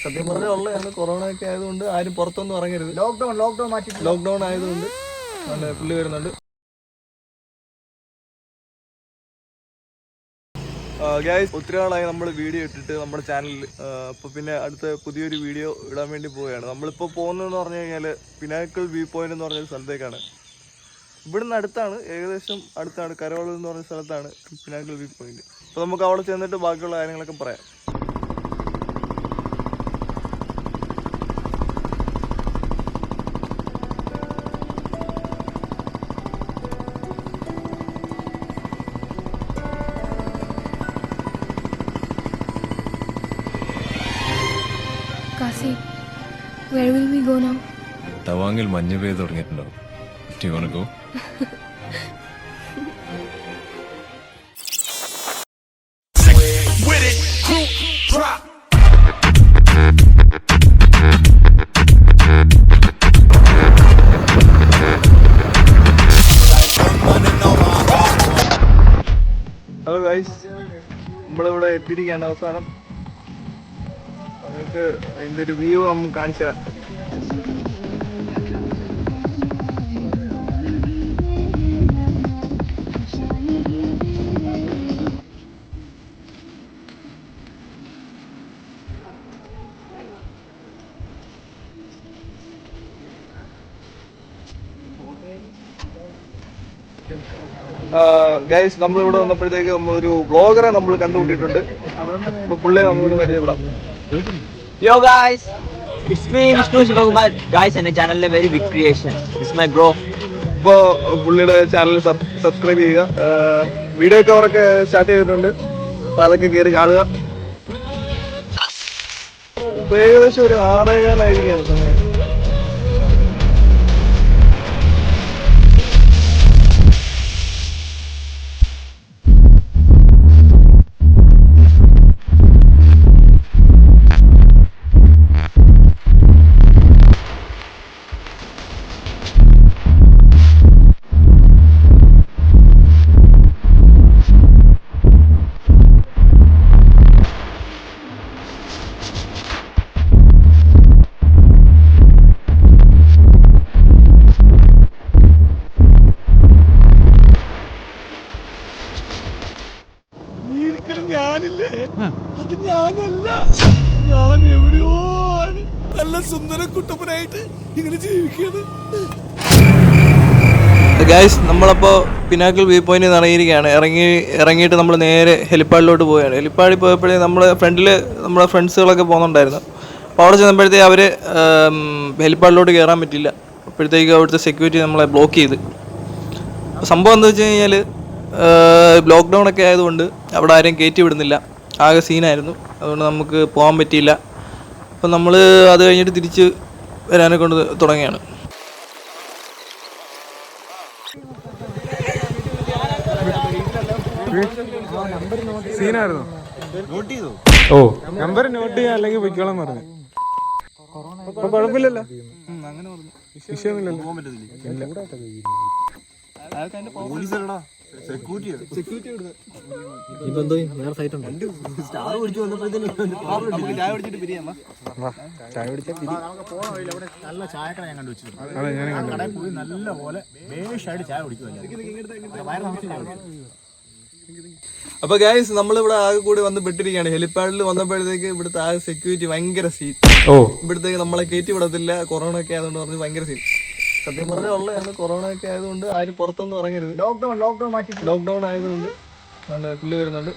സത്യം പറഞ്ഞാൽ ഉള്ളതാണ്. കൊറോണ ഒക്കെ ആയതുകൊണ്ട് ആരും പുറത്തൊന്നും ഇറങ്ങരുത്. ലോക്ക്ഡൌൺ ആയതുകൊണ്ട് പുള്ളി വരുന്നുണ്ട്. ഗൈസ്, ഒത്തിരി നാളായി നമ്മൾ വീഡിയോ ഇട്ടിട്ട് നമ്മുടെ ചാനലിൽ. അപ്പോൾ പിന്നെ അടുത്ത പുതിയൊരു വീഡിയോ ഇടാൻ വേണ്ടി പോവുകയാണ്. നമ്മളിപ്പോൾ പോകുന്നതെന്ന് പറഞ്ഞു കഴിഞ്ഞാൽ പിനാക്കിൾ വ്യൂ പോയിന്റ് എന്ന് പറഞ്ഞൊരു സ്ഥലത്തേക്കാണ്. ഇവിടുന്ന് അടുത്താണ്, ഏകദേശം അടുത്താണ്. കരോളം എന്ന് പറഞ്ഞ സ്ഥലത്താണ് പിനാക്കിൾ വ്യൂ പോയിന്റ്. അപ്പോൾ നമുക്ക് അവിടെ ചെന്നിട്ട് ബാക്കിയുള്ള കാര്യങ്ങളൊക്കെ പറയാം. Where will we go now? തവാങ്ങിൽ മഞ്ഞ് പെയ്ത് തുടങ്ങിയിട്ടുണ്ടാവും. Do you want to go? Hello guys, നമ്മളിവിടെ എത്തിയിരിക്കുകയാണ് അവസാനം. നമുക്ക് അതിൻ്റെ ഒരു വ്യൂ നമുക്ക് കാണിച്ചു തരാം. ഗൈസ്, നമ്മളിവിടെ വന്നപ്പോഴത്തേക്ക് ഒരു വ്ളോഗറെ നമ്മൾ കണ്ടുപിട്ടിട്ടുണ്ട്. അപ്പൊ പുള്ളിയെ നമ്മളിവിടെ പരിചയപ്പെടാം. Yo guys, it's me Vishnu Shivakumar. Guys, എന്റെ ചാനലിലെ very big creation. It's my bro. ഇപ്പോൾ പുള്ളിയുടെ ചാനൽ സബ്സ്ക്രൈബ് ചെയ്യുക. വീഡിയോ ഒക്കെ അവരൊക്കെ സ്റ്റാർട്ട് ചെയ്തിട്ടുണ്ട്. അപ്പൊ അതൊക്കെ കയറി കാണുക. ഇപ്പൊ ഏകദേശം ഒരു 6:15 സമയം. ഞാനില്ലേ, അത് ഞാനല്ല. ഞാൻ എവിടെയോ നല്ല സുന്ദര കുട്ടപ്പനായിട്ട് ഇങ്ങനെ ജീവിക്കുന്നത്. ഗൈസ്, നമ്മളപ്പോൾ പിനാക്കിൾ വ്യൂ പോയിന്റ് ഇറങ്ങിയിരിക്കുകയാണ്. ഇറങ്ങിയിട്ട് നമ്മൾ നേരെ ഹെലിപ്പാഡിലോട്ട് പോവുകയാണ്. ഹെലിപ്പാഡിൽ പോയപ്പോഴേ നമ്മുടെ ഫ്രണ്ടിൽ നമ്മുടെ ഫ്രണ്ട്സുകളൊക്കെ പോകുന്നുണ്ടായിരുന്നു. അപ്പോൾ അവിടെ ചെന്നപ്പോഴത്തേക്ക് അവർ ഹെലിപ്പാഡിലോട്ട് കയറാൻ പറ്റില്ല. അപ്പോഴത്തേക്ക് അവിടുത്തെ സെക്യൂരിറ്റി നമ്മളെ ബ്ലോക്ക് ചെയ്ത്. സംഭവം എന്താ വെച്ച് കഴിഞ്ഞാൽ ലോക്ക്ഡൗൺ ഒക്കെ ആയതുകൊണ്ട് അവിടെ ആരെയും കയറ്റി വിടുന്നില്ല. ആകെ സീനായിരുന്നു. അതുകൊണ്ട് നമുക്ക് പോകാൻ പറ്റിയില്ല. അപ്പം നമ്മൾ അത് കഴിഞ്ഞിട്ട് തിരിച്ച് വരാനെ കൊണ്ട് തുടങ്ങിയാണ്. സീനായിരുന്നു. ഓ, നമ്പർ നോട്ട് ചെയ്യാൻ അല്ലെങ്കിൽ പൊയ്ക്കോളാൻ പറഞ്ഞു. കുഴപ്പമില്ലല്ലോ, വിഷയമൊന്നുമില്ലല്ലോ. നല്ല ചായക്കട ഞാൻ കണ്ടു നല്ല പോലെ ബേഷായിട്ട് ചായ കുടിക്കുമല്ലോ. അപ്പൊ ഗൈസ്, നമ്മളിവിടെ ആകെ കൂടി വന്ന് പെട്ടിരിക്കുകയാണ്. ഹെലിപ്പാഡിൽ വന്നപ്പോഴത്തേക്ക് ഇവിടുത്തെ ആകെ സെക്യൂരിറ്റി ഭയങ്കര സീൻ. ഇവിടത്തേക്ക് നമ്മളെ കയറ്റി വിടത്തില്ല, കൊറോണ ഒക്കെ ആയതുകൊണ്ട് പറഞ്ഞ് ഭയങ്കര സീൻ. സത്യം പറഞ്ഞാൽ ഉള്ളതാണ്. കൊറോണ ഒക്കെ ആയതുകൊണ്ട് ആരും പുറത്തൊന്നും ഇറങ്ങരുത്. ലോക്ക്ഡൌൺ ആയതുകൊണ്ട് പുള്ളി വരുന്നുണ്ട്.